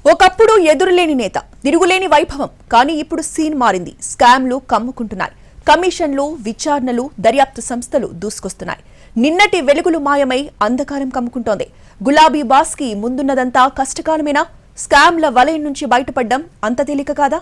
ఒకప్పుడు ఎదురులేని నేత, తిరుగులేని వైభవం. కానీ ఇప్పుడు సీన్ మారింది. స్కామ్లు కమ్ముకుంటున్నాయి. కమిషన్లు, విచారణలు, దర్యాప్తు సంస్థలు దూసుకొస్తున్నాయి. నిన్నటి వెలుగులు మాయమై అంధకారం కమ్ముకుంటోంది. గులాబీ బాస్ కి ముందున్నదంతా కష్టకాలమేనా? స్కామ్ల వలయం నుంచి బయటపడ్డం అంత తేలిక కాదా?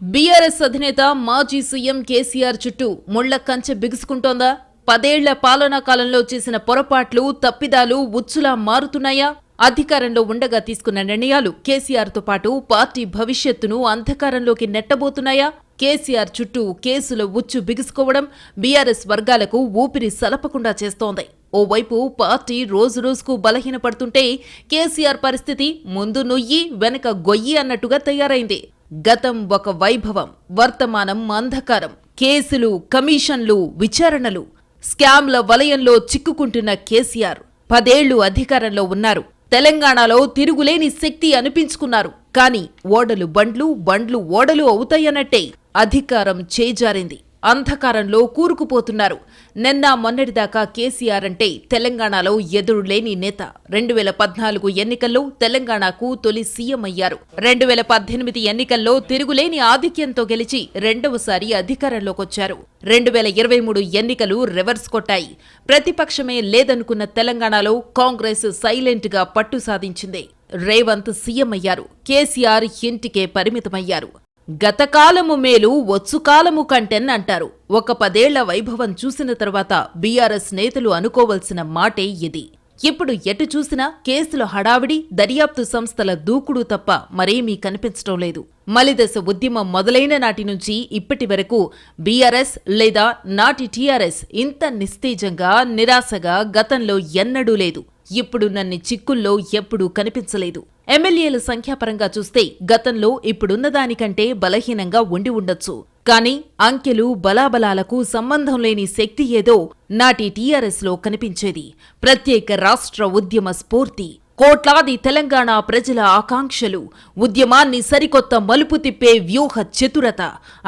బీఆర్ఎస్ అధినేత మాజీ సీఎం కేసీఆర్ చుట్టూ ముళ్ల కంచె బిగుసుకుంటోందా? 10 ఏళ్ల పాలనా కాలంలో చేసిన పొరపాట్లు, తప్పిదాలు ఉచ్చులా మారుతున్నాయా? అధికారంలో ఉండగా తీసుకున్న నిర్ణయాలు కేసీఆర్ తో పాటు పార్టీ భవిష్యత్తును అంధకారంలోకి నెట్టబోతున్నాయా? కేసీఆర్ చుట్టూ కేసుల ఉచ్చు బిగుసుకోవడం బీఆర్ఎస్ వర్గాలకు ఊపిరి సలపకుండా చేస్తోంది. ఓవైపు పార్టీ రోజురోజుకు బలహీనపడుతుంటే కేసీఆర్ పరిస్థితి ముందు నొయ్యి వెనక గొయ్యి అన్నట్టుగా తయారైంది. గతం ఒక వైభవం, వర్తమానం అంధకారం. కేసులు, కమిషన్లు, విచారణలు, స్కామ్ల వలయంలో చిక్కుకుంటున్న కేసీఆర్ 10 ఏళ్లు అధికారంలో ఉన్నారు. తెలంగాణలో తిరుగులేని శక్తి అనిపించుకున్నారు. కానీ ఓడలు బండ్లు, బండ్లు ఓడలు అవుతాయన్నట్టే అధికారం చేజారింది. అంధకారంలో కూరుకుపోతున్నారు. నిన్న మొన్నటిదాకా కేసీఆర్ అంటే తెలంగాణలో ఎదురులేని నేత. 2014 ఎన్నికల్లో తెలంగాణకు తొలి సీఎం అయ్యారు. 2018 ఎన్నికల్లో తిరుగులేని ఆధిక్యంతో గెలిచి రెండవసారి అధికారంలోకొచ్చారు. 2023 ఎన్నికలు రివర్స్ కొట్టాయి. ప్రతిపక్షమే లేదనుకున్న తెలంగాణలో కాంగ్రెస్ సైలెంట్ గా పట్టు సాధించింది. రేవంత్ సీఎం అయ్యారు. కేసీఆర్ ఇంటికే పరిమితమయ్యారు. గతకాలము మేలు వచ్చుకాలము కంటెన్ అంటారు. ఒక 10 ఏళ్ల వైభవం చూసిన తర్వాత బీఆర్ఎస్ నేతలు అనుకోవలసిన మాటే ఇది. ఇప్పుడు ఎటు చూసినా కేసుల హడావిడి, దర్యాప్తు సంస్థల దూకుడు తప్ప మరేమీ కనిపించడం లేదు. మలిదశ ఉద్యమం మొదలైన నాటి నుంచి ఇప్పటి వరకు బీఆర్ఎస్ లేదా నాటి టీఆర్ఎస్ ఇంత నిస్తేజంగా, నిరాశగా గతంలో ఎన్నడూ లేదు. ఇప్పుడున్నన్ని చిక్కుల్లో ఎప్పుడూ కనిపించలేదు. ఎమ్మెల్యేల సంఖ్యాపరంగా చూస్తే గతంలో ఇప్పుడున్నదానికంటే బలహీనంగా ఉండి ఉండొచ్చు. కానీ అంకెలు, బలాబలాలకు సంబంధం లేని శక్తి ఏదో నాటి టీఆర్ఎస్ లో కనిపించేది. ప్రత్యేక రాష్ట్ర ఉద్యమ స్ఫూర్తి, కోట్లాది తెలంగాణ ప్రజల ఆకాంక్షలు, ఉద్యమాన్ని సరికొత్త మలుపు తిప్పే వ్యూహ చతురత,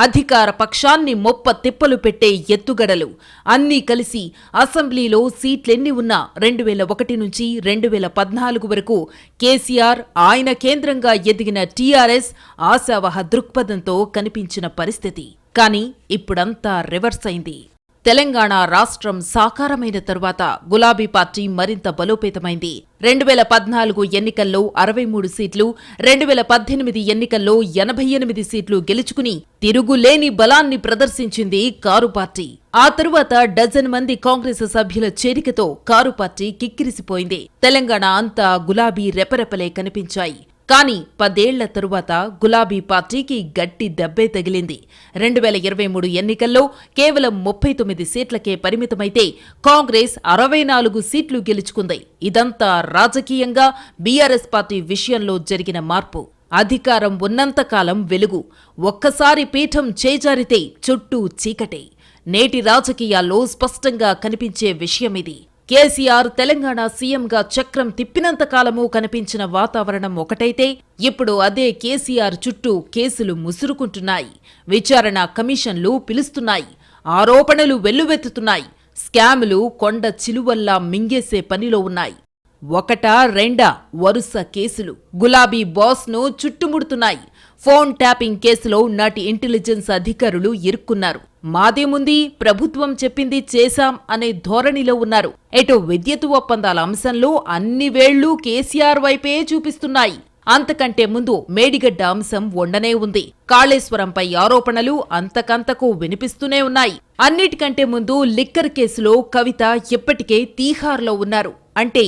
అధికార పక్షాన్ని మొప్ప తిప్పలు పెట్టే ఎత్తుగడలు అన్నీ కలిసి అసెంబ్లీలో సీట్లెన్ని ఉన్నా 2001 నుంచి 2014 వరకు కేసీఆర్, ఆయన కేంద్రంగా ఎదిగిన టీఆర్ఎస్ ఆశావహ దృక్పథంతో కనిపించిన పరిస్థితి. కానీ ఇప్పుడంతా రివర్స్ అయింది. తెలంగాణ రాష్ట్రం సాకారమైన తరువాత గులాబీ పార్టీ మరింత బలోపేతమైంది. 2014 ఎన్నికల్లో 63 సీట్లు, 2018 ఎన్నికల్లో 88 సీట్లు గెలుచుకుని తిరుగులేని బలాన్ని ప్రదర్శించింది కారు పార్టీ. ఆ తరువాత డజన్ మంది కాంగ్రెస్ సభ్యుల చేరికతో కారు పార్టీ కిక్కిరిసిపోయింది. తెలంగాణ అంతా గులాబీ రెపరెపలే కనిపించాయి. కానీ 10 ఏళ్ల తరువాత గులాబీ పార్టీకి గట్టి దెబ్బే తగిలింది. 2023 ఎన్నికల్లో కేవలం 39 సీట్లకే పరిమితమైతే కాంగ్రెస్ 64 సీట్లు గెలుచుకుంది. ఇదంతా రాజకీయంగా బీఆర్ఎస్ పార్టీ విషయంలో జరిగిన మార్పు. అధికారం ఉన్నంతకాలం వెలుగు, ఒక్కసారి పీఠం చేజారితే చుట్టూ చీకటే. నేటి రాజకీయాల్లో స్పష్టంగా కనిపించే విషయమిది. కేసీఆర్ తెలంగాణ సీఎంగా చక్రం తిప్పినంతకాలమూ కనిపించిన వాతావరణం ఒకటైతే ఇప్పుడు అదే కేసీఆర్ చుట్టూ కేసులు ముసురుకుంటున్నాయి. విచారణ కమిషన్లు పిలుస్తున్నాయి. ఆరోపణలు వెల్లువెత్తుతున్నాయి. స్కాములు కొండ చిలువల్లా మింగేసే పనిలో ఉన్నాయి. ఒకటా రెండా వరుస కేసులు గులాబీ బాస్ను చుట్టుముడుతున్నాయి. ఫోన్ ట్యాపింగ్ కేసులో నాటి ఇంటెలిజెన్స్ అధికారులు ఇరుక్కున్నారు. మాదేముంది, ప్రభుత్వం చెప్పింది చేశాం అనే ధోరణిలో ఉన్నారు. ఎటో విద్యుత్ ఒప్పందాల అంశంలో అన్ని వేళ్లు కేసీఆర్ వైపే చూపిస్తున్నాయి. అంతకంటే ముందు మేడిగడ్డ అంశం ఉండనే ఉంది. కాళేశ్వరంపై ఆరోపణలు అంతకంతకు వినిపిస్తూనే ఉన్నాయి. అన్నిటికంటే ముందు లిక్కర్ కేసులో కవిత ఇప్పటికే తీహార్లో ఉన్నారు. అంటే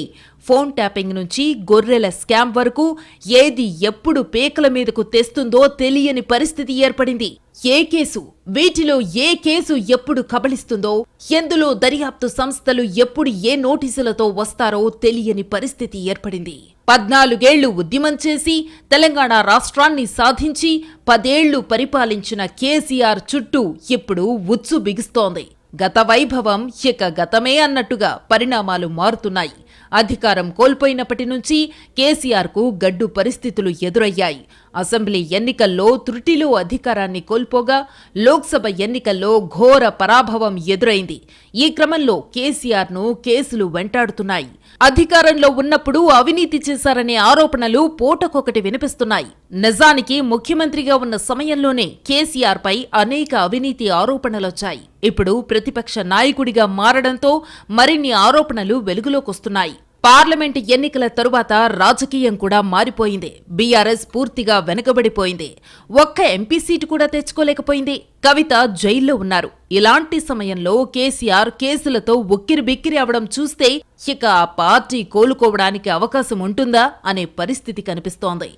ఫోన్ ట్యాపింగ్ నుంచి గొర్రెల స్కామ్ వరకు ఏది ఎప్పుడు పేకల మీదకు తెస్తుందో తెలియని పరిస్థితి ఏర్పడింది. వీటిలో ఏ కేసు ఎప్పుడు కబళిస్తుందో, ఎందులో దర్యాప్తు సంస్థలు ఎప్పుడు ఏ నోటీసులతో వస్తారో తెలియని పరిస్థితి ఏర్పడింది. 14 ఏళ్లు ఉద్యమం చేసి తెలంగాణ రాష్ట్రాన్ని సాధించి 10 ఏళ్లు పరిపాలించిన కేసీఆర్ చుట్టూ ఇప్పుడు ఉచ్చు బిగుస్తోంది. గత వైభవం ఇక గతమే అన్నట్టుగా పరిణామాలు మారుతున్నాయి. అధికారం కోల్పోయినప్పటి నుంచి కేసీఆర్కు గడ్డు పరిస్థితులు ఎదురయ్యాయి. అసెంబ్లీ ఎన్నికల్లో త్రుటిలో అధికారాన్ని కోల్పోగా లోక్సభ ఎన్నికల్లో ఘోర పరాభవం ఎదురైంది. ఈ క్రమంలో కేసీఆర్ను కేసులు వెంటాడుతున్నాయి. అధికారంలో ఉన్నప్పుడు అవినీతి చేశారనే ఆరోపణలు పూటకొకటి వినిపిస్తున్నాయి. నిజానికి ముఖ్యమంత్రిగా ఉన్న సమయంలోనే కేసీఆర్ పై అనేక అవినీతి ఆరోపణలొచ్చాయి. ఇప్పుడు ప్రతిపక్ష నాయకుడిగా మారడంతో మరిన్ని ఆరోపణలు వెలుగులోకొస్తున్నాయి. పార్లమెంట్ ఎన్నికల తరువాత రాజకీయం కూడా మారిపోయింది. బీఆర్ఎస్ పూర్తిగా వెనుకబడిపోయింది. ఒక్క ఎంపీ సీటు కూడా తెచ్చుకోలేకపోయింది. కవిత జైల్లో ఉన్నారు. ఇలాంటి సమయంలో కేసీఆర్ కేసులతో ఉక్కిరిబిక్కిరి అవడం చూస్తే ఇక ఆ పార్టీ కోలుకోవడానికి అవకాశం ఉంటుందా అనే పరిస్థితి కనిపిస్తోంది.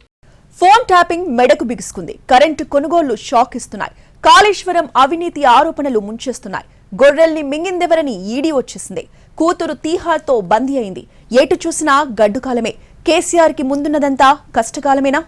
ఫోన్ ట్యాపింగ్ మెడకు బిగుసుకుంది. కరెంటు కొనుగోళ్లు షాక్ ఇస్తున్నాయి. కాళేశ్వరం అవినీతి ఆరోపణలు ముంచేస్తున్నాయి. గొర్రెల్ని మింగిందెవరని ఈడీ వచ్చేసింది. కూతురు తీహార్తో బందీ అయింది. ఎటు చూసినా గడ్డుకాలమే. కేసీఆర్ కి ముందున్నదంతా కష్టకాలమేనా?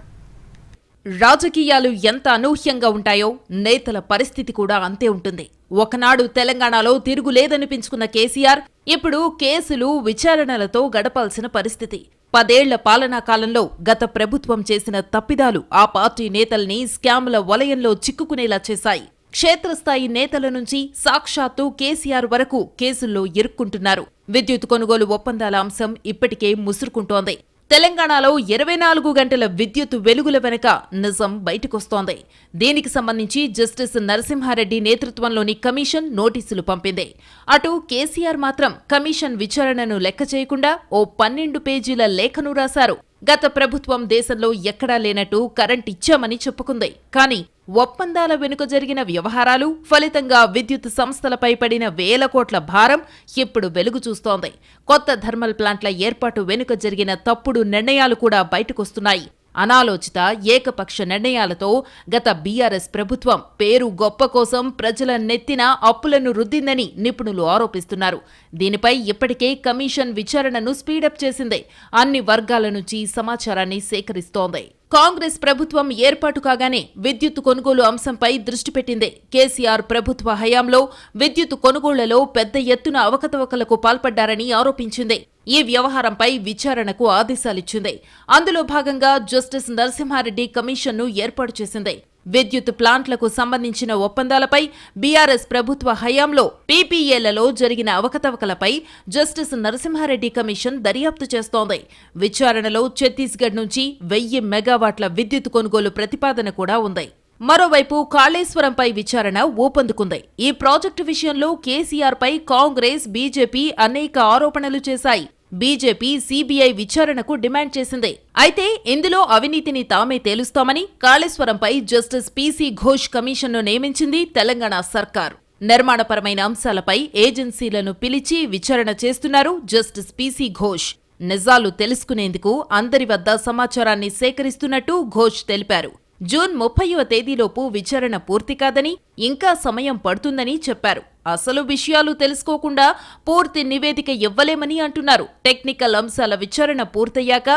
రాజకీయాలు ఎంత అనూహ్యంగా ఉంటాయో నేతల పరిస్థితి కూడా అంతే ఉంటుంది. ఒకనాడు తెలంగాణలో తిరుగులేదనిపించుకున్న కేసీఆర్ ఇప్పుడు కేసులు విచారణలతో గడపాల్సిన పరిస్థితి. 10 ఏళ్ల పాలనా కాలంలో గత ప్రభుత్వం చేసిన తప్పిదాలు ఆ పార్టీ నేతల్ని స్కామ్ల వలయంలో చిక్కుకునేలా చేశాయి. క్షేత్రస్థాయి నేతల నుంచి సాక్షాత్తు కేసీఆర్ వరకు కేసుల్లో ఇరుక్కుంటున్నారు. విద్యుత్ కొనుగోలు ఒప్పందాల అంశం ఇప్పటికే ముసురుకుంటోంది. తెలంగాణలో 24 గంటల విద్యుత్ వెలుగుల వెనుక నిజం బయటకొస్తోంది. దీనికి సంబంధించి జస్టిస్ నరసింహారెడ్డి నేతృత్వంలోని కమిషన్ నోటీసులు పంపింది. అటు కేసీఆర్ మాత్రం కమిషన్ విచారణను లెక్క చేయకుండా ఓ 12 పేజీల లేఖను రాశారు. గత ప్రభుత్వం దేశంలో ఎక్కడా లేనట్టు కరెంట్ ఇచ్చామని చెప్పుకుంది. కానీ ఒప్పందాల వెనుక జరిగిన వ్యవహారాలు, ఫలితంగా విద్యుత్ సంస్థలపై పడిన వేల కోట్ల భారం ఇప్పుడు వెలుగు చూస్తోంది. కొత్త థర్మల్ ప్లాంట్ల ఏర్పాటు వెనుక జరిగిన తప్పుడు నిర్ణయాలు కూడా బయటకొస్తున్నాయి. అనాలోచిత ఏకపక్ష నిర్ణయాలతో గత బీఆర్ఎస్ ప్రభుత్వం పేరు గొప్ప కోసం ప్రజల నెత్తిన అప్పులను రుద్దిందని నిపుణులు ఆరోపిస్తున్నారు. దీనిపై ఇప్పటికే కమిషన్ విచారణను స్పీడప్ చేసింది. అన్ని వర్గాల నుంచి సమాచారాన్ని సేకరిస్తోంది. కాంగ్రెస్ ప్రభుత్వం ఏర్పాటు కాగానే విద్యుత్ కొనుగోలు అంశంపై దృష్టి పెట్టింది. కేసీఆర్ ప్రభుత్వ హయాంలో విద్యుత్ కొనుగోళ్లలో పెద్ద ఎత్తున అవకతవకలకు పాల్పడ్డారని ఆరోపించింది. ఈ వ్యవహారంపై విచారణకు ఆదేశాలిచ్చింది. అందులో భాగంగా జస్టిస్ నరసింహారెడ్డి కమిషన్ను ఏర్పాటు చేసింది. విద్యుత్ ప్లాంట్లకు సంబంధించిన ఒప్పందాలపై బీఆర్ఎస్ ప్రభుత్వ హయాంలో పీపీఏలలో జరిగిన అవకతవకలపై జస్టిస్ నరసింహారెడ్డి కమిషన్ దర్యాప్తు చేస్తోంది. విచారణలో ఛత్తీస్గఢ్ నుంచి 1000 మెగావాట్ల విద్యుత్ కొనుగోలు ప్రతిపాదన కూడా ఉంది. మరోవైపు కాళేశ్వరంపై విచారణ ఊపందుకుంది. ఈ ప్రాజెక్టు విషయంలో కేసీఆర్పై కాంగ్రెస్, బీజేపీ అనేక ఆరోపణలు చేశాయి. బీజేపీ సీబీఐ విచారణకు డిమాండ్ చేసింది. అయితే ఇందులో అవినీతిని తామే తేలుస్తామని కాళేశ్వరంపై జస్టిస్ పీసీ ఘోష్ కమిషన్ను నియమించింది తెలంగాణ సర్కార్. నిర్మాణపరమైన అంశాలపై ఏజెన్సీలను పిలిచి విచారణ చేస్తున్నారు జస్టిస్ పీసీ ఘోష్. నిజాలు తెలుసుకునేందుకు అందరి వద్ద సమాచారాన్ని సేకరిస్తున్నట్టు ఘోష్ తెలిపారు. జూన్ 30వ తేదీలోపు విచారణ పూర్తి కాదని, ఇంకా సమయం పడుతుందని చెప్పారు. అసలు విషయాలు తెలుసుకోకుండా పూర్తి నివేదిక ఇవ్వలేమని అంటున్నారు. టెక్నికల్ అంశాల విచారణ పూర్తయ్యాక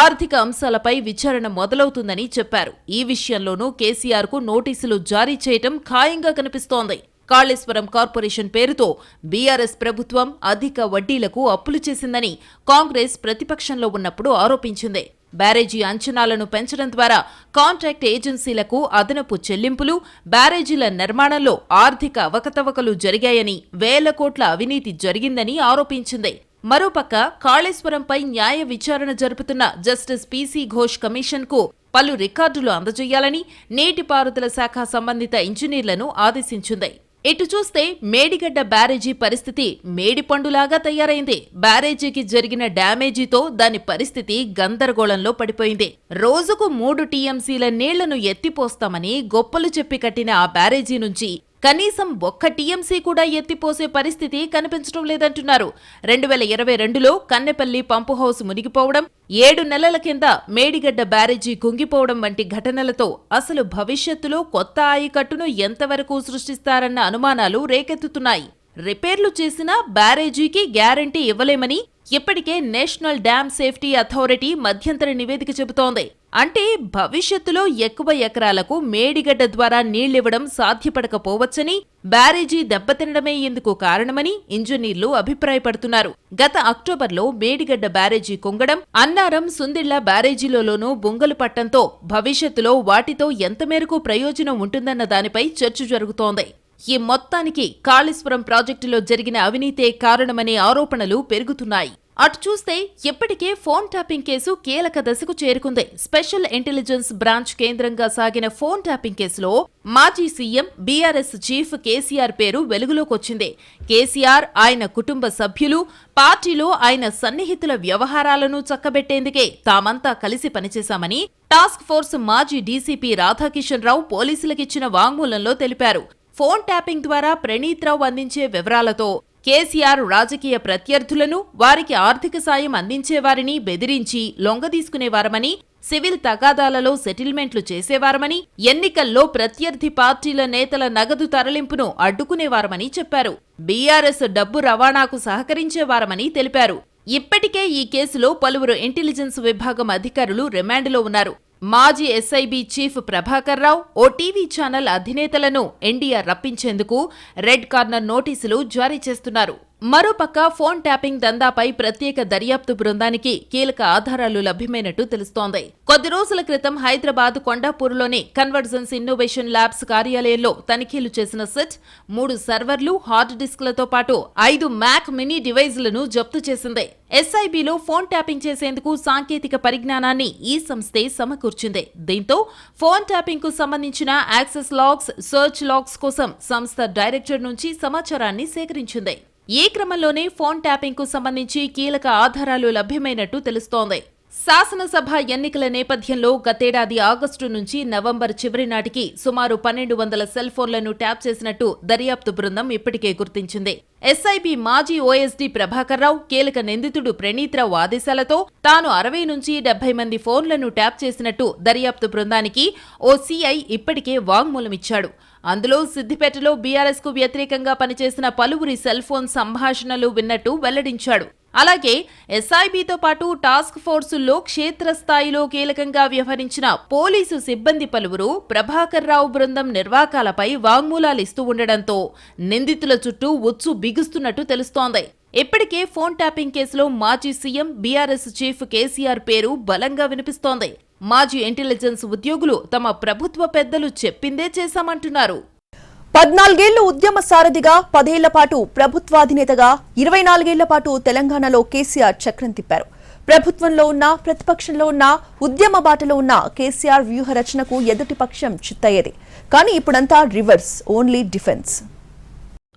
ఆర్థిక అంశాలపై విచారణ మొదలవుతుందని చెప్పారు. ఈ విషయంలోనూ కేసీఆర్కు నోటీసులు జారీ చేయటం ఖాయంగా కనిపిస్తోంది. కాళేశ్వరం కార్పొరేషన్ పేరుతో బీఆర్ఎస్ ప్రభుత్వం అధిక వడ్డీలకు అప్పులు చేసిందని కాంగ్రెస్ ప్రతిపక్షంలో ఉన్నప్పుడు ఆరోపించింది. బ్యారేజీ అంచనాలను పెంచడం ద్వారా కాంట్రాక్ట్ ఏజెన్సీలకు అదనపు చెల్లింపులు, బ్యారేజీల నిర్మాణంలో ఆర్థిక అవకతవకలు జరిగాయని, వేల కోట్ల అవినీతి జరిగిందని ఆరోపించింది. మరోపక్క కాళేశ్వరంపై న్యాయ విచారణ జరుపుతున్న జస్టిస్ పీసీ ఘోష్ కమిషన్కు పలు రికార్డులు అందజేయాలని నీటిపారుదల శాఖ సంబంధిత ఇంజనీర్లను ఆదేశించింది. ఇటు చూస్తే మేడిగడ్డ బ్యారేజీ పరిస్థితి మేడిపండులాగా తయారైంది. బ్యారేజీకి జరిగిన డ్యామేజీతో దాని పరిస్థితి గందరగోళంలో పడిపోయింది. రోజుకు 3 టీఎంసీల నీళ్లను ఎత్తిపోస్తామని గొప్పలు చెప్పి కట్టిన ఆ బ్యారేజీ నుంచి కనీసం 1 టీఎంసీ కూడా ఎత్తిపోసే పరిస్థితి కనిపించడం లేదంటున్నారు. 2022లో కన్నెపల్లి పంపు హౌస్ మునిగిపోవడం, 7 నెలల కింద మేడిగడ్డ బ్యారేజీ కుంగిపోవడం వంటి ఘటనలతో అసలు భవిష్యత్తులో కొత్త ఆయకట్టును ఎంతవరకు సృష్టిస్తారన్న అనుమానాలు రేకెత్తుతున్నాయి. రిపేర్లు చేసినా బ్యారేజీకి గ్యారంటీ ఇవ్వలేమని, ఇప్పటికే నేషనల్ డ్యామ్ సేఫ్టీ అథారిటీ మధ్యంతర నివేదిక చెబుతోంది. అంటే భవిష్యత్తులో ఎక్కువ ఎకరాలకు మేడిగడ్డ ద్వారా నీళ్లివ్వడం సాధ్యపడకపోవచ్చని, బ్యారేజీ దెబ్బతినడమే ఇందుకు కారణమని ఇంజనీర్లు అభిప్రాయపడుతున్నారు. గత అక్టోబర్లో మేడిగడ్డ బ్యారేజీ కుంగడం, అన్నారం, సుందిళ్ల బ్యారేజీలలోనూ బుంగలు పట్టంతో భవిష్యత్తులో వాటితో ఎంత మేరకు ప్రయోజనం ఉంటుందన్న దానిపై చర్చ జరుగుతోంది. ఈ మొత్తానికి కాళేశ్వరం ప్రాజెక్టులో జరిగిన అవినీతే కారణమనే ఆరోపణలు పెరుగుతున్నాయి. అటు చూస్తే ఇప్పటికే ఫోన్ ట్యాపింగ్ కేసు కీలక దశకు చేరుకుంది. స్పెషల్ ఇంటెలిజెన్స్ బ్రాంచ్ కేంద్రంగా సాగిన ఫోన్ ట్యాపింగ్ కేసులో మాజీ సీఎం బీఆర్ఎస్ చీఫ్ కేసీఆర్ పేరు వెలుగులోకొచ్చింది. కేసీఆర్, ఆయన కుటుంబ సభ్యులు, పార్టీలో ఆయన సన్నిహితుల వ్యవహారాలను చక్కబెట్టేందుకే తామంతా కలిసి పనిచేశామని టాస్క్ ఫోర్స్ మాజీ డీసీపీ రాధాకిషన్ రావు పోలీసులకిచ్చిన వాంగ్మూలంలో తెలిపారు. ఫోన్ ట్యాపింగ్ ద్వారా ప్రణీత్ రావు అందించే వివరాలతో కేసీఆర్ రాజకీయ ప్రత్యర్థులను, వారికి ఆర్థిక సాయం అందించేవారిని బెదిరించి లొంగదీసుకునేవారమని, సివిల్ తగాదాలలో సెటిల్మెంట్లు చేసేవారమని, ఎన్నికల్లో ప్రత్యర్థి పార్టీల నేతల నగదు తరలింపును అడ్డుకునేవారమని చెప్పారు. బీఆర్ఎస్ డబ్బు రవాణాకు సహకరించేవారమని తెలిపారు. ఇప్పటికే ఈ కేసులో పలువురు ఇంటెలిజెన్స్ విభాగం అధికారులు రిమాండ్లో ఉన్నారు. మాజీ ఎస్ఐబీ చీఫ్ ప్రభాకర్ రావు, ఓ టీవీ ఛానల్ అధినేతలను ఎన్డీఆర్ రప్పించేందుకు రెడ్ కార్నర్ నోటీసులు జారీ చేస్తున్నారు. మరోపక్క ఫోన్ ట్యాపింగ్ దందాపై ప్రత్యేక దర్యాప్తు బృందానికి కీలక ఆధారాలు లభ్యమైనట్టు తెలుస్తోంది. కొద్ది రోజుల క్రితం హైదరాబాద్ కొండాపూర్లోని కన్వర్జెన్స్ ఇన్నోవేషన్ ల్యాబ్స్ కార్యాలయంలో తనిఖీలు చేసిన సెట్ 3 సర్వర్లు, హార్డ్ డిస్క్లతో పాటు 5 మ్యాక్ మినీ డివైజ్లను జప్తు చేసింది. ఎస్ఐబీలో ఫోన్ ట్యాపింగ్ చేసేందుకు సాంకేతిక పరిజ్ఞానాన్ని ఈ సంస్థే సమకూర్చింది. దీంతో ఫోన్ ట్యాపింగ్ కు సంబంధించిన యాక్సెస్ లాగ్స్, సర్చ్ లాగ్స్ కోసం సంస్థ డైరెక్టర్ నుంచి సమాచారాన్ని సేకరించింది. ఈ క్రమంలోనే ఫోన్ ట్యాపింగ్ కు సంబంధించి కీలక ఆధారాలు లభ్యమైనట్టు తెలుస్తోంది. శాసనసభ ఎన్నికల నేపథ్యంలో గతేడాది ఆగస్టు నుంచి నవంబర్ చివరి నాటికి సుమారు 1200 సెల్ ఫోన్లను ట్యాప్ చేసినట్టు దర్యాప్తు బృందం ఇప్పటికే గుర్తించింది. ఎస్ఐబీ మాజీ ఓఎస్డీ ప్రభాకర్ రావు, కీలక నిందితుడు ప్రణీత్ రావు ఆదేశాలతో తాను 60 నుంచి 70 మంది ఫోన్లను ట్యాప్ చేసినట్టు దర్యాప్తు బృందానికి ఓ సీఐ ఇప్పటికే వాంగ్మూలమిచ్చాడు. అందులో సిద్దిపేటలో బీఆర్ఎస్ కు వ్యతిరేకంగా పనిచేసిన పలువురి సెల్ ఫోన్ సంభాషణలు విన్నట్టు వెల్లడించాడు. అలాగే ఎస్ఐబీతో పాటు టాస్క్ ఫోర్సుల్లో క్షేత్రస్థాయిలో కీలకంగా వ్యవహరించిన పోలీసు సిబ్బంది పలువురు ప్రభాకర్ రావు బృందం నిర్వాకాలపై వాంగ్మూలాలిస్తూ ఉండడంతో నిందితుల చుట్టూ ఉచ్చు బిగుస్తున్నట్టు తెలుస్తోంది. ఇప్పటికే ఫోన్ ట్యాపింగ్ కేసులో మాజీ సీఎం బీఆర్ఎస్ చీఫ్ కేసీఆర్ పేరు బలంగా వినిపిస్తోంది. మాజీ ఇంటెలిజెన్స్ ఉద్యోగులు తమ ప్రభుత్వ పెద్దలు చెప్పిందే చేశామంటున్నారు. 14 ఏళ్లు ఉద్యమ సారథిగా, 10 ఏళ్ల పాటు ప్రభుత్వాధినేతగా, 24 ఏళ్ల పాటు తెలంగాణలో కేసీఆర్ చక్రం తిప్పారు. ప్రభుత్వంలో ఉన్న, ప్రతిపక్షంలో ఉన్న, ఉద్యమ బాటలో ఉన్న కేసీఆర్ వ్యూహ రచనకు ఎదుటి పక్షం చిత్తయ్యేది. కానీ ఇప్పుడంతా రివర్స్, ఓన్లీ డిఫెన్స్.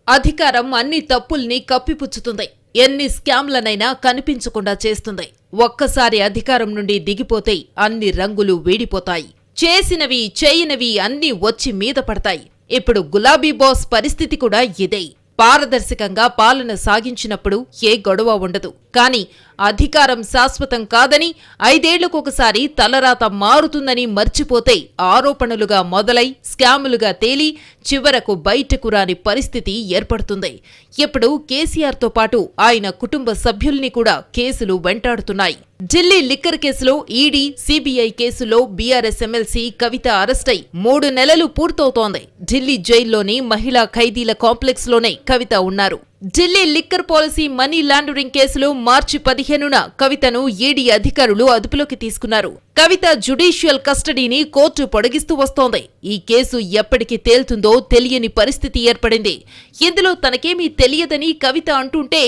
అధికారం అన్ని తప్పుల్ని కప్పిపుచ్చుతుంది. ఎన్ని స్కామ్లనైనా కనిపించకుండా చేస్తుంది. ఒక్కసారి అధికారం నుండి దిగిపోతే అన్ని రంగులు వీడిపోతాయి. చేసినవి, చేయనివి అన్నీ వచ్చి మీద పడతాయి. ఇప్పుడు గులాబీ బాస్ పరిస్థితి కూడా ఇదే. పారదర్శకంగా పాలన సాగించినప్పుడు ఏ గొడవ ఉండదు. కానీ అధికారం శాశ్వతం కాదని, 5 ఏళ్లకొకసారి తలరాత మారుతుందని మర్చిపోతే ఆరోపణలుగా మొదలై స్కాములుగా తేలి చివరకు బయటకు రాని పరిస్థితి ఏర్పడుతుంది. ఇప్పుడు కేసీఆర్తో పాటు ఆయన కుటుంబ సభ్యుల్ని కూడా కేసులు వెంటాడుతున్నాయి. ఢిల్లీ లిక్కర్ కేసులో ఈడీ, సీబీఐ కేసులో బీఆర్ఎస్ ఎమ్మెల్సీ కవిత అరెస్టై 3 నెలలు పూర్తవుతోంది. ఢిల్లీ జైల్లోని మహిళా ఖైదీల కాంప్లెక్స్ లోనే కవిత ఉన్నారు. Delhi liquor policy money laundering కేసులో మార్చి 15న కవితను ఈడీ అధికారులు అదుపులోకి తీసుకున్నారు. కవిత జ్యుడిషియల్ కస్టడీని కోర్టు పొడిగిస్తూ వస్తోంది. ఈ కేసు ఎప్పటికి తేల్తుందో తెలియని పరిస్థితి ఏర్పడింది. ఇందులో తనకేమీ తెలియదని కవిత అంటుంటే,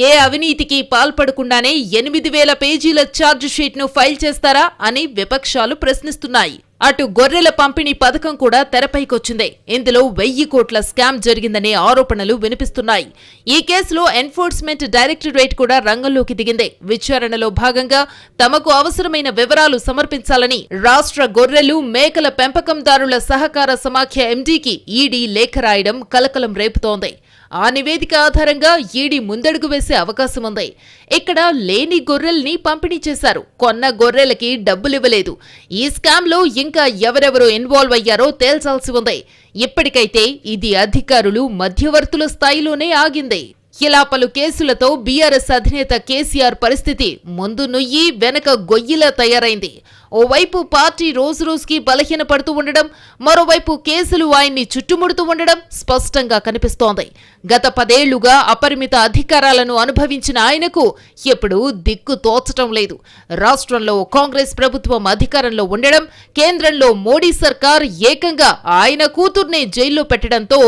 ఏ అవినీతికి పాల్పడకుండానే 8000 పేజీల ఛార్జ్ షీట్ ను ఫైల్ చేస్తారా అని విపక్షాలు ప్రశ్నిస్తున్నాయి. అటు గొర్రెల పంపిణీ పథకం కూడా తెరపైకొచ్చింది. ఇందులో 1000 కోట్ల స్కామ్ జరిగిందనే ఆరోపణలు వినిపిస్తున్నాయి. ఈ కేసులో ఎన్ఫోర్స్మెంట్ డైరెక్టరేట్ కూడా రంగంలోకి దిగింది. విచారణలో భాగంగా తమకు అవసరమైన వివరాలు సమర్పించాలని రాష్ట్ర గొర్రెలు, మేకల పెంపకందారుల సహకార సమాఖ్య ఎండీకి ఈడీ లేఖ రాయడం కలకలం రేపుతోంది. ఆ నివేదిక ఆధారంగా ఈడీ ముందడుగు వేసే అవకాశం ఉంది. ఇక్కడ లేని గొర్రెల్ని పంపిణీ చేశారు. కొన్న గొర్రెలకి డబ్బులివ్వలేదు. ఈ స్కామ్లో ఇంకా ఎవరెవరు ఇన్వాల్వ్ అయ్యారో తేల్చాల్సి ఉంది. ఇప్పటికైతే ఇది అధికారులు, మధ్యవర్తుల స్థాయిలోనే ఆగింది. ఇలా పలు కేసులతో బీఆర్ఎస్ అధినేత కేసీఆర్ పరిస్థితి ముందు నుయ్యి వెనక గొయ్యిలా తయారైంది. ఓవైపు పార్టీ రోజురోజుకి బలహీనపడుతూ ఉండడం, మరోవైపు కేసులు ఆయన్ని చుట్టుముడుతూ ఉండడం స్పష్టంగా కనిపిస్తోంది. గత 10 ఏళ్లుగా అపరిమిత అధికారాలను అనుభవించిన ఆయనకు ఎప్పుడూ దిక్కు తోచటం లేదు. రాష్ట్రంలో కాంగ్రెస్ ప్రభుత్వం అధికారంలో ఉండడం, కేంద్రంలో మోడీ సర్కార్ ఏకంగా ఆయన కూతుర్నే జైల్లో పెట్టడంతో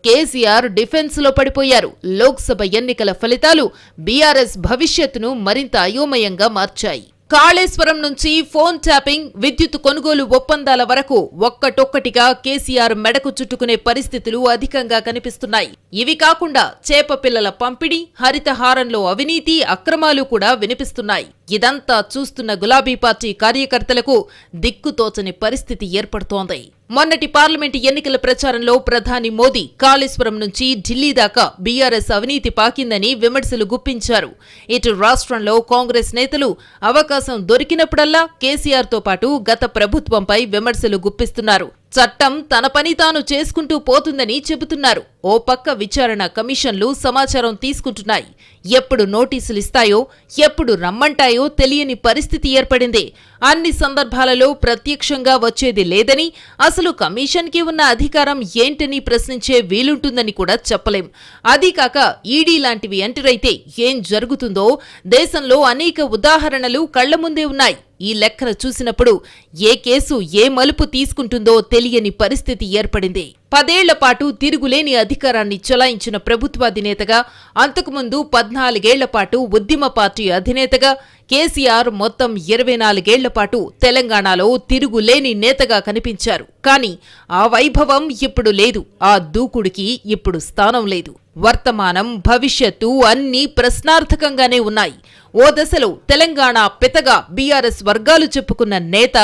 కేసీఆర్ డిఫెన్స్ లో పడిపోయారు. లోక్సభ ఎన్నికల ఫలితాలు బీఆర్ఎస్ భవిష్యత్తును మరింత అయోమయంగా మార్చాయి. కాళేశ్వరం నుంచి ఫోన్ ట్యాపింగ్, విద్యుత్ కొనుగోలు ఒప్పందాల వరకు ఒక్కటొక్కటిగా కేసీఆర్ మెడకు చుట్టుకునే పరిస్థితులు అధికంగా కనిపిస్తున్నాయి. ఇవి కాకుండా చేప పిల్లల పంపిణీ, హరితహారంలో అవినీతి, అక్రమాలు కూడా వినిపిస్తున్నాయి. ఇదంతా చూస్తున్న గులాబీ పార్టీ కార్యకర్తలకు దిక్కుతోచని పరిస్థితి ఏర్పడుతోంది. మొన్నటి పార్లమెంటు ఎన్నికల ప్రచారంలో ప్రధాని మోదీ కాళేశ్వరం నుంచి ఢిల్లీ దాకా బీఆర్ఎస్ అవినీతి పాకిందని విమర్శలు గుప్పించారు. ఇటు రాష్ట్రంలో కాంగ్రెస్ నేతలు అవకాశం దొరికినప్పుడల్లా కేసీఆర్తో పాటు గత ప్రభుత్వంపై విమర్శలు గుప్పిస్తున్నారు. చట్టం తన పని తాను చేసుకుంటూ పోతుందని చెబుతున్నారు. ఓ పక్క విచారణ కమిషన్లు సమాచారం తీసుకుంటున్నాయి. ఎప్పుడు నోటీసులు ఇస్తాయో, ఎప్పుడు రమ్మంటాయో తెలియని పరిస్థితి ఏర్పడింది. అన్ని సందర్భాలలో ప్రత్యక్షంగా వచ్చేది లేదని, అసలు కమిషన్కి ఉన్న అధికారం ఏంటని ప్రశ్నించే వీలుంటుందని కూడా చెప్పలేం. అదీకాక ఈడీ లాంటివి ఎంటర్ అయితే ఏం జరుగుతుందో దేశంలో అనేక ఉదాహరణలు కళ్ల ముందే ఉన్నాయి. ఈ లెక్కన చూసినప్పుడు ఏ కేసు ఏ మలుపు తీసుకుంటుందో తెలియని పరిస్థితి ఏర్పడింది. 10 ఏళ్ల పాటు తిరుగులేని అధికారాన్ని చెలాయించిన ప్రభుత్వాధినేతగా, అంతకుముందు 14 ఏళ్ల పాటు ఉద్యమ పార్టీ అధినేతగా కేసీఆర్ మొత్తం 24 ఏళ్ల పాటు తెలంగాణలో తిరుగులేని నేతగా కనిపించారు. కానీ ఆ వైభవం ఇప్పుడు లేదు. ఆ దూకుడికి ఇప్పుడు స్థానం లేదు. వర్తమానం, భవిష్యత్తు అన్నీ ప్రశ్నార్థకంగానే ఉన్నాయి. ఓ దశలో తెలంగాణ పెతగా బీఆర్ఎస్ వర్గాలు చెప్పుకున్న నేత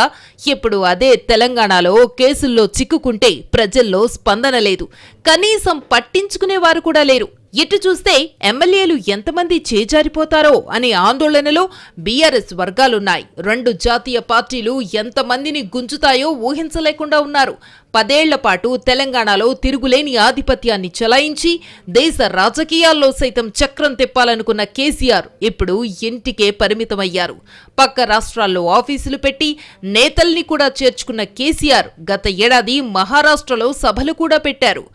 ఇప్పుడు అదే తెలంగాణలో కేసుల్లో చిక్కుకుంటే ప్రజల్లో స్పందన లేదు. కనీసం పట్టించుకునేవారు కూడా లేరు. ఇటు చూస్తే ఎమ్మెల్యేలు ఎంతమంది చేజారిపోతారో అనే ఆందోళనలో బీఆర్ఎస్ వర్గాలున్నాయి. 2 జాతీయ పార్టీలు ఎంతమందిని గుంజుతాయో ఊహించలేకుండా ఉన్నారు. 10 ఏళ్ల పాటు తెలంగాణలో తిరుగులేని ఆధిపత్యాన్ని చెలాయించి దేశ రాజకీయాల్లో సైతం చక్రం తిప్పాలనుకున్న కేసీఆర్ ఇప్పుడు ఇంటికే పరిమితమయ్యారు. పక్క రాష్ట్రాల్లో ఆఫీసులు పెట్టి నేతల్ని కూడా చేర్చుకున్న కేసీఆర్ గత ఏడాది మహారాష్ట్రలో సభలు కూడా పెట్టారు.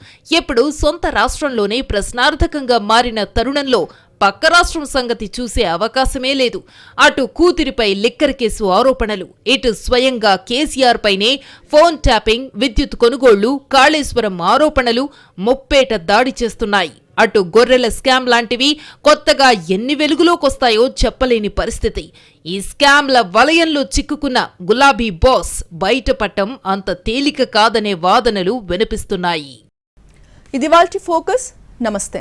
ఇప్పుడు సొంత రాష్ట్రంలోనే ప్రశ్నార్థకంగా మారిన తరుణంలో పక్క రాష్ట్రం సంగతి చూసే అవకాశమే లేదు. అటు కూతురిపై లిక్కర్ కేసు ఆరోపణలు, ఇటు స్వయంగా కేసీఆర్ పైనే ఫోన్ ట్యాపింగ్, విద్యుత్ కొనుగోళ్లు, కాళేశ్వరం ఆరోపణలు ముప్పేట దాడి చేస్తున్నాయి. అటు గొర్రెల స్కామ్ లాంటివి కొత్తగా ఎన్ని వెలుగులోకొస్తాయో చెప్పలేని పరిస్థితి. ఈ స్కామ్ల వలయంలో చిక్కుకున్న గులాబీ బాస్ బయటపడటం అంత తేలిక కాదనే వాదనలు వినిపిస్తున్నాయి. ఇది వాల్టి ఫోకస్. నమస్తే.